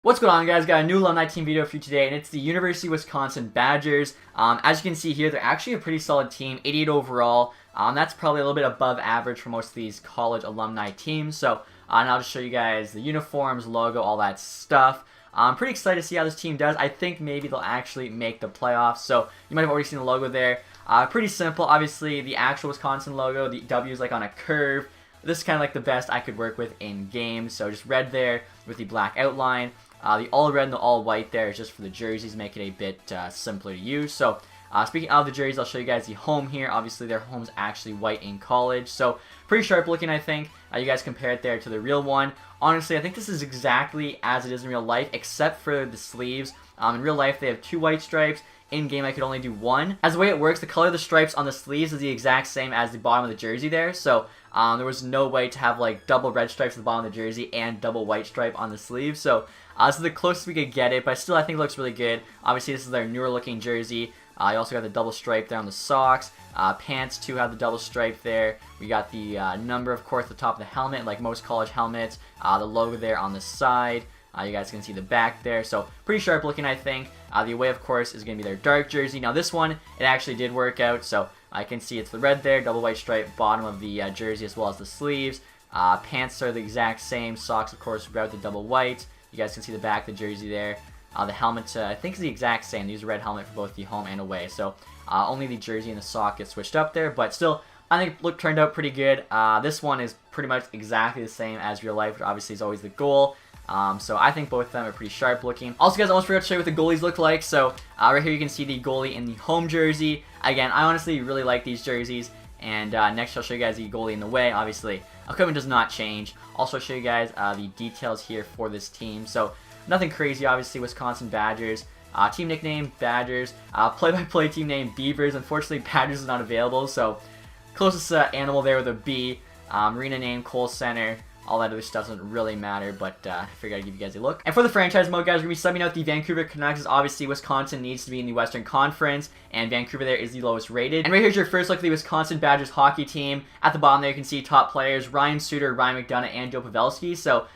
What's going on, guys? Got a new alumni team video for you today, and it's the University of Wisconsin Badgers. As you can see here, they're actually a pretty solid team, 88 overall. That's probably a little bit above average for most of these college alumni teams. So, and I'll just show you guys the uniforms, logo, all that stuff. I'm pretty excited to see how this team does. I think maybe they'll actually make the playoffs. So, you might have already seen the logo there. Pretty simple. Obviously, the actual Wisconsin logo, the W is like on a curve. This is kind of like the best I could work with in game. So, just red there with the black outline. The all red and the all white there is just for the jerseys, make it a bit simpler to use. So, speaking of the jerseys, I'll show you guys the home here. Obviously, their home's actually white in college, so pretty sharp looking, I think. You guys compare it there to the real one. Honestly, I think this is exactly as it is in real life, except for the sleeves. In real life, they have 2 white stripes. In game, I could only do 1. As the way it works, the color of the stripes on the sleeves is the exact same as the bottom of the jersey there. So there was no way to have like double red stripes at the bottom of the jersey and double white stripe on the sleeve. So this is the closest we could get it, but still I think it looks really good. Obviously, this is their newer looking jersey. You also got the double stripe there on the socks. Pants too have the double stripe there. We got the number, of course, at the top of the helmet, like most college helmets. The logo there on the side. You guys can see the back there, so pretty sharp looking, I think. The away, of course, is going to be their dark jersey. Now this one, it actually did work out, so I can see it's the red there, double white stripe, bottom of the jersey as well as the sleeves. Pants are the exact same, socks, of course, without the double white. You guys can see the back of the jersey there. The helmet, I think, is the exact same. They use a red helmet for both the home and away, so only the jersey and the sock get switched up there, but still, I think it turned out pretty good. This one is pretty much exactly the same as real life, which obviously is always the goal. So I think both of them are pretty sharp looking. Also, guys, I almost forgot to show you what the goalies look like. So right here you can see the goalie in the home jersey. Again, I honestly really like these jerseys. And next I'll show you guys the goalie in the way. Obviously, equipment does not change. Also show you guys the details here for this team. So nothing crazy, obviously. Wisconsin Badgers. Team nickname, Badgers. Play-by-play team name, Beavers. Unfortunately, Badgers is not available. So closest animal there with a B. Arena name, Cole Center. All that other stuff doesn't really matter, but I figured I'd give you guys a look. And for the franchise mode, guys, we're going to be subbing out the Vancouver Canucks. Obviously, Wisconsin needs to be in the Western Conference, and Vancouver there is the lowest rated. And right here's your first look at the Wisconsin Badgers hockey team. At the bottom there, you can see top players, Ryan Suter, Ryan McDonough, and Joe Pavelski. So,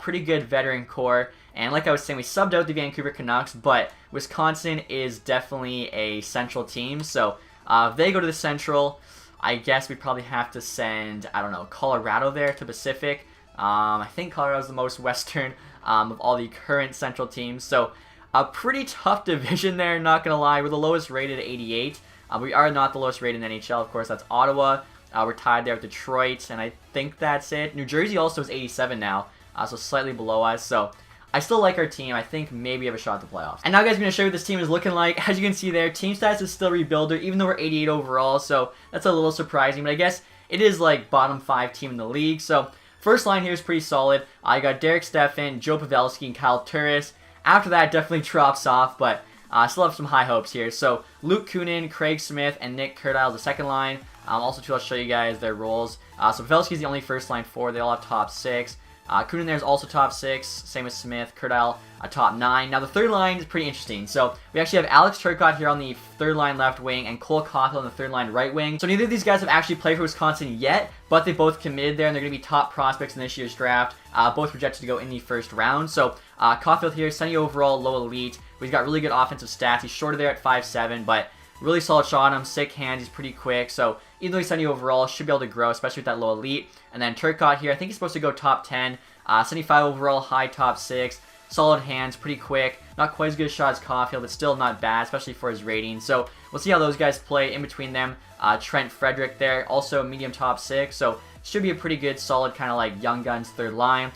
pretty good veteran core. And like I was saying, we subbed out the Vancouver Canucks, but Wisconsin is definitely a Central team. So, if they go to the Central, I guess we probably have to send, I don't know, Colorado there to Pacific. I think Colorado's the most Western of all the current Central teams. So, a pretty tough division there, not going to lie. We're the lowest rated at 88. We are not the lowest rated in the NHL, of course. That's Ottawa. We're tied there with Detroit, and I think that's it. New Jersey also is 87 now, so slightly below us. So, I still like our team. I think maybe we have a shot at the playoffs. And now, guys, I'm going to show you what this team is looking like. As you can see there, team stats is still rebuilder, even though we're 88 overall. So, that's a little surprising. But I guess it is like bottom 5 team in the league. So, first line here is pretty solid. I got Derek Steffen, Joe Pavelski, and Kyle Turris. After that, definitely drops off, but I still have some high hopes here. So, Luke Kunin, Craig Smith, and Nick Curtile is the second line. Also, too, I'll show you guys their roles. So, Pavelski is the only first line forward. They all have top 6. Kunin there is also top 6. Same as Smith. Curtile, a top 9. Now, the third line is pretty interesting. So, we actually have Alex Turcotte here on the third line left wing and Cole Caulfield on the third line right wing. So, neither of these guys have actually played for Wisconsin yet, but they both committed there, and they're going to be top prospects in this year's draft. Both projected to go in the first round. So, Caulfield here, 70 overall, low elite. He's got really good offensive stats. He's shorter there at 5'7", but really solid shot on him, sick hands, he's pretty quick. So, even though he's 70 overall, should be able to grow, especially with that low elite. And then Turcotte here, I think he's supposed to go top 10. 75 overall, high top 6. Solid hands, pretty quick. Not quite as good a shot as Caulfield, but still not bad, especially for his rating. So we'll see how those guys play. In between them, Trent Frederick there, also medium top 6. So should be a pretty good, solid kind of like young guns third line.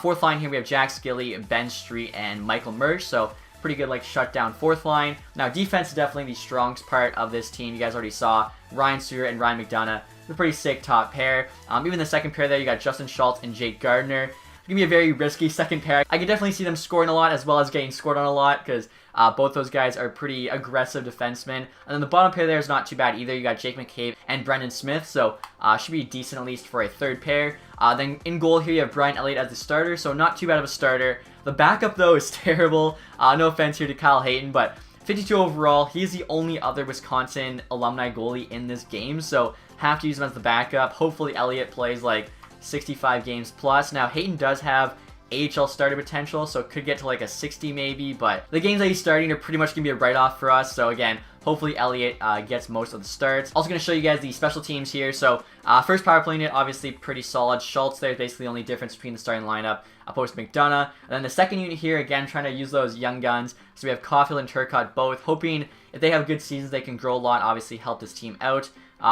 Fourth line here, we have Jack Skilly, Ben Street, and Michael Murch. So pretty good like shutdown fourth line. Now defense is definitely the strongest part of this team. You guys already saw Ryan Suter and Ryan McDonough. A pretty sick top pair. Even the second pair there, you got Justin Schultz and Jake Gardner. It's going to be a very risky second pair. I can definitely see them scoring a lot as well as getting scored on a lot because both those guys are pretty aggressive defensemen. And then the bottom pair there is not too bad either. You got Jake McCabe and Brendan Smith, so should be decent at least for a third pair. Then in goal here you have Brian Elliott as the starter, so not too bad of a starter. The backup though is terrible. No offense here to Kyle Hayton, but 52 overall. He's the only other Wisconsin alumni goalie in this game, so have to use him as the backup. Hopefully Elliott plays like 65 games plus. Now, Hayton does have AHL starter potential, so it could get to like a 60 maybe, but the games that he's starting are pretty much going to be a write-off for us. So again, hopefully Elliott gets most of the starts. Also going to show you guys the special teams here. So first power play unit, obviously pretty solid. Schultz there is basically the only difference between the starting lineup opposed to McDonough. And then the second unit here, again, trying to use those young guns. So we have Caulfield and Turcotte both, hoping if they have good seasons, they can grow a lot, obviously help this team out.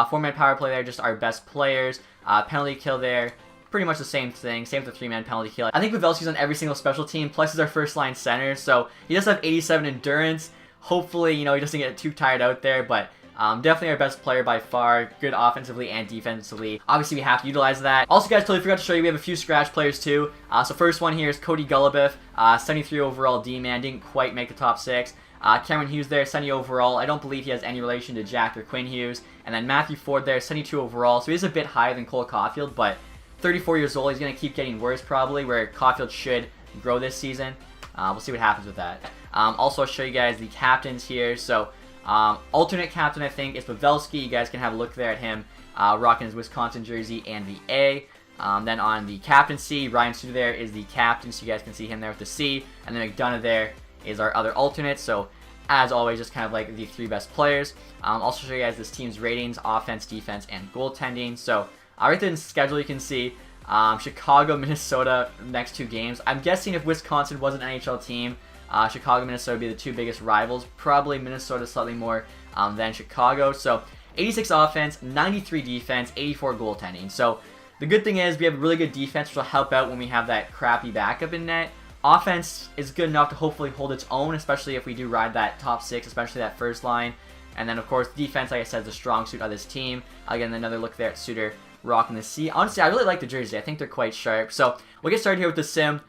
Four-man power play there, just our best players. Penalty kill there, pretty much the same thing. Same with the three-man penalty kill. I think Pavelski's on every single special team, plus he's our first-line center, so he does have 87 endurance. Hopefully, he doesn't get too tired out there, but definitely our best player by far. Good offensively and defensively. Obviously, we have to utilize that. Also, guys, totally forgot to show you, we have a few scratch players too. So first one here is Cody Golubeff, 73 overall D-man, didn't quite make the top 6. Cameron Hughes there, 70 overall. I don't believe he has any relation to Jack or Quinn Hughes. And then Matthew Ford there, 72 overall. So he's a bit higher than Cole Caulfield, but 34 years old. He's going to keep getting worse probably, where Caulfield should grow this season. We'll see what happens with that. Also, I'll show you guys the captains here. So alternate captain, I think, is Pavelski. You guys can have a look there at him rocking his Wisconsin jersey and the A. Then on the captaincy, Ryan Suter there is the captain, so you guys can see him there with the C. And then McDonough there is our other alternate. So as always, just kind of like the 3 best players. Also show you guys this team's ratings, offense, defense, and goaltending. So right there in the schedule, you can see Chicago, Minnesota, next 2 games. I'm guessing if Wisconsin was an NHL team, Chicago, Minnesota would be the 2 biggest rivals. Probably Minnesota slightly more than Chicago. So 86 offense, 93 defense, 84 goaltending. So the good thing is we have really good defense, which will help out when we have that crappy backup in net. Offense is good enough to hopefully hold its own, especially if we do ride that top 6, especially that first line. And then, of course, defense, like I said, is the strong suit of this team. Again, another look there at Suter rocking the C. Honestly, I really like the jersey. I think they're quite sharp. So we'll get started here with the sim.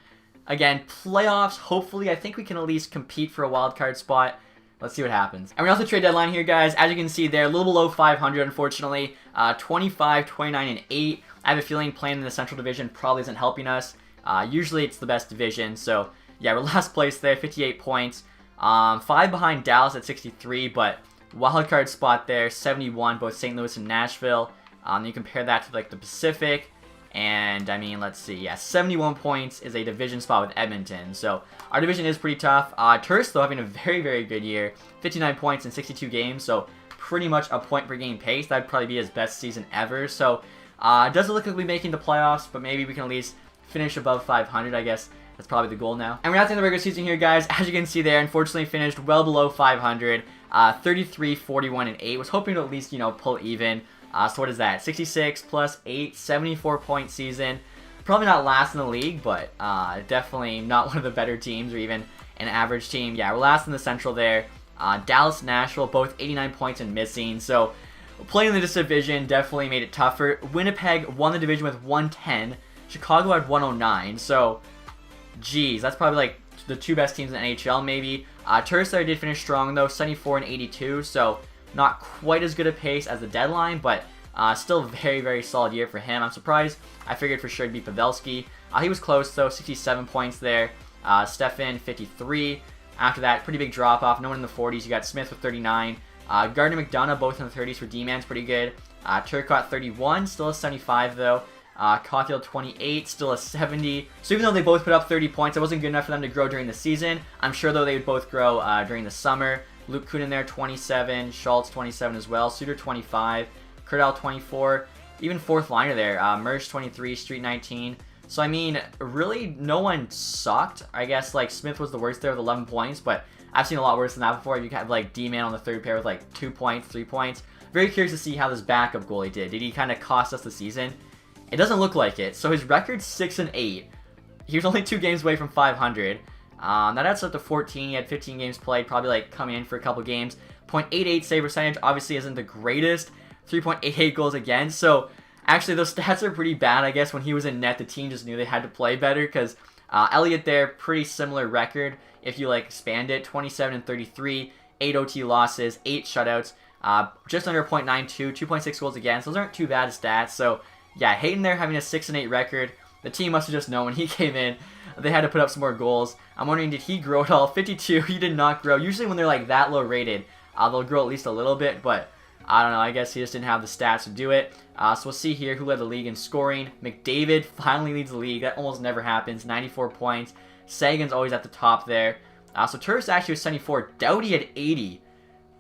Again, playoffs, hopefully, I think we can at least compete for a wild card spot. Let's see what happens. And we're off the trade deadline here, guys. As you can see there, a little below 500, unfortunately. 25, 29, and 8. I have a feeling playing in the Central Division probably isn't helping us. Usually it's the best division, so yeah, we're last place there, 58 points. 5 behind Dallas at 63, but wildcard spot there, 71, both St. Louis and Nashville. You compare that to like the Pacific, and I mean, let's see, yeah, 71 points is a division spot with Edmonton, so our division is pretty tough. Turks, though, having a very, very good year, 59 points in 62 games, so pretty much a point per game pace. That'd probably be his best season ever, so it doesn't look like we're making the playoffs, but maybe we can at least finish above 500, I guess. That's probably the goal now. And we're at the end of the regular season here, guys. As you can see there, unfortunately finished well below 500. 33, 41, and 8. Was hoping to at least, pull even. So what is that? 66 plus 8, 74-point season. Probably not last in the league, but definitely not one of the better teams or even an average team. Yeah, we're last in the Central there. Dallas, Nashville, both 89 points and missing. So playing in this division definitely made it tougher. Winnipeg won the division with 110. Chicago had 109, so, geez, that's probably like the 2 best teams in the NHL, maybe. Turks there did finish strong, though, 74 and 82, so not quite as good a pace as the deadline, but still very, very solid year for him. I'm surprised. I figured for sure it'd be Pavelski. He was close, though, 67 points there. Stefan, 53. After that, pretty big drop-off. No one in the 40s. You got Smith with 39. Gardner, McDonough, both in the 30s for D-Man's pretty good. Turcotte, 31. Still a 75, though. Caulfield 28, still a 70. So even though they both put up 30 points, it wasn't good enough for them to grow during the season. I'm sure, though, they would both grow during the summer. Luke Kunin there, 27. Schultz, 27 as well. Suter, 25. Curdell, 24. Even 4th liner there. Mersch, 23. Street, 19. So, I mean, really, no one sucked. I guess, like, Smith was the worst there with 11 points, but I've seen a lot worse than that before. You have, like, D-Man on the 3rd pair with, like, 2 points, 3 points. Very curious to see how this backup goalie did. Did he kind of cost us the season? It doesn't look like it. So his record's 6 and 8. He was only 2 games away from 500. That adds up to 14. He had 15 games played, probably like coming in for a couple games. .88 save percentage obviously isn't the greatest. 3.88 goals against. So actually those stats are pretty bad. I guess when he was in net, the team just knew they had to play better because Elliott there, pretty similar record. If you like expand it, 27 and 33, 8 OT losses, 8 shutouts, just under .92, 2.6 goals against. Those aren't too bad stats. So yeah, Hayden there having a 6 and 8 record. The team must have just known when he came in they had to put up some more goals. I'm wondering, did he grow at all? 52, he did not grow. Usually when they're like that low rated, they'll grow at least a little bit, but I don't know. I guess he just didn't have the stats to do it. So we'll see here who led the league in scoring. McDavid finally leads the league. That almost never happens. 94 points. Sagan's always at the top there. So Turris actually was 74. Doughty at 80.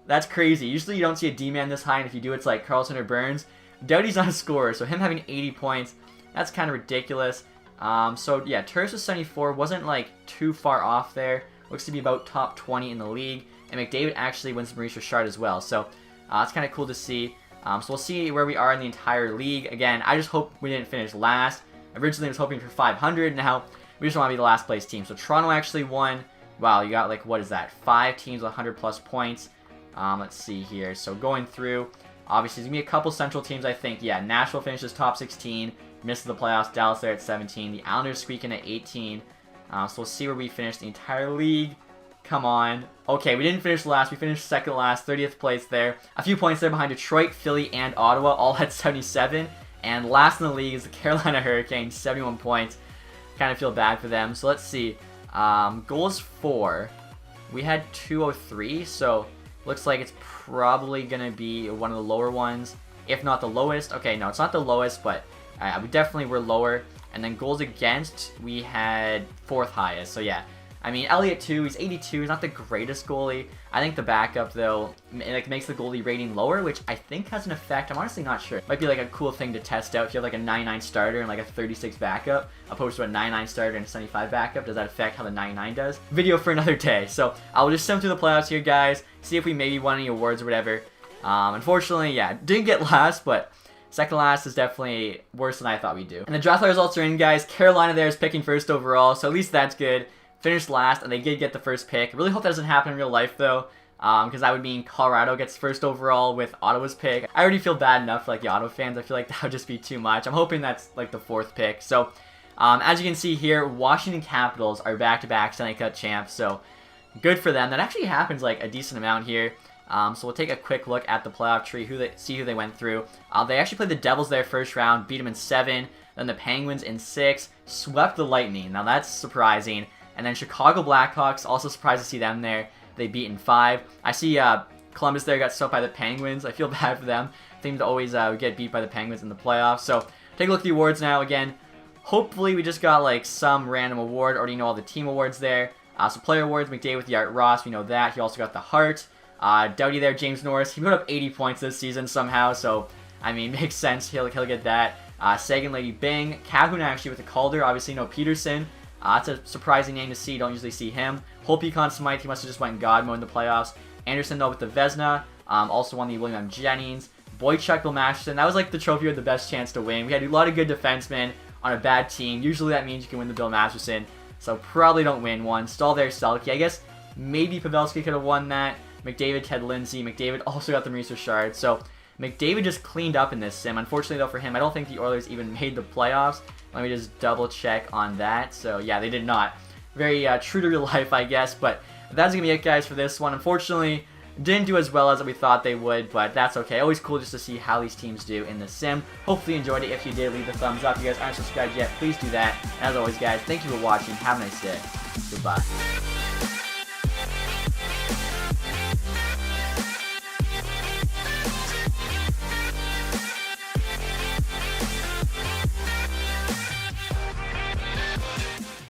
That's crazy. Usually you don't see a D-man this high, and if you do, it's like Carlson or Burns. Doughty's not a scorer, so him having 80 points, that's kind of ridiculous. So yeah, Turris was 74. Wasn't like too far off there. Looks to be about top 20 in the league. And McDavid actually wins the Maurice Richard as well. So it's kind of cool to see. So we'll see where we are in the entire league. Again, I just hope we didn't finish last. Originally I was hoping for 500. Now we just want to be the last place team. So Toronto actually won. Wow, you got like, what is that? 5 teams with 100 plus points. Let's see here. So going through, obviously there's going to be a couple central teams, I think. Yeah, Nashville finishes top 16. Misses the playoffs. Dallas there at 17. The Islanders squeaking at 18. So we'll see where we finish the entire league. Come on. Okay, we didn't finish last. We finished second last, 30th place there. A few points there behind Detroit, Philly, and Ottawa, all at 77. And last in the league is the Carolina Hurricanes, 71 points. Kind of feel bad for them. So let's see. Goals for. We had 203, so looks like it's probably going to be one of the lower ones, if not the lowest. Okay, no, it's not the lowest, but we definitely were lower. And then goals against, we had 4th highest. So yeah, I mean, Elliott too, he's 82. He's not the greatest goalie. I think the backup, though, like makes the goalie rating lower, which I think has an effect. I'm honestly not sure. Might be like a cool thing to test out. If you have like a 99 starter and like a 36 backup, opposed to a 99 starter and a 75 backup, does that affect how the 99 does? Video for another day. So I'll just sim through the playoffs here, guys. See if we maybe won any awards or whatever. Unfortunately, yeah, didn't get last, but second last is definitely worse than I thought we'd do. And the draft results are in, guys. Carolina there is picking first overall, so at least that's good. Finished last, and they did get the first pick. I really hope that doesn't happen in real life, though, because that would mean Colorado gets first overall with Ottawa's pick. I already feel bad enough for like the Ottawa fans. I feel like that would just be too much. I'm hoping that's like the 4th pick. So, as you can see here, Washington Capitals are back-to-back Stanley Cup champs, so good for them. That actually happens like a decent amount here. So we'll take a quick look at the playoff tree, see who they went through. They actually played the Devils there first round, beat them in 7, then the Penguins in 6, swept the Lightning. Now that's surprising. And then Chicago Blackhawks, also surprised to see them there. They beat in 5. I see Columbus there got swept by the Penguins. I feel bad for them. Seem to always get beat by the Penguins in the playoffs. So take a look at the awards now. Again, hopefully we just got like some random award. Already know all the team awards there. So player awards, McDavid with the Art Ross. We know that. He also got the Hart. Doughty there, James Norris. He put up 80 points this season somehow. So, I mean, makes sense. He'll get that. Sagan, Lady Bing. Calhoun actually with the Calder. Obviously, no Peterson. That's a surprising name to see. Don't usually see him. Hope Conn Smythe. He must have just went in God mode in the playoffs. Anderson, though, with the Vezina. Also won the William M. Jennings. Boychuk, Bill Masterson. That was like the trophy with the best chance to win. We had a lot of good defensemen on a bad team. Usually that means you can win the Bill Masterson. So probably don't win one. Stall there, Selke. I guess maybe Pavelski could have won that. McDavid, Ted Lindsay. McDavid also got the Maurice Richard. So McDavid just cleaned up in this sim. Unfortunately, though, for him, I don't think the Oilers even made the playoffs. Let me just double check on that. So, yeah, they did not. Very true to real life, I guess. But that's going to be it, guys, for this one. Unfortunately, didn't do as well as we thought they would, but that's okay. Always cool just to see how these teams do in the sim. Hopefully you enjoyed it. If you did, leave a thumbs up. If you guys aren't subscribed yet, please do that. And as always, guys, thank you for watching. Have a nice day. Goodbye.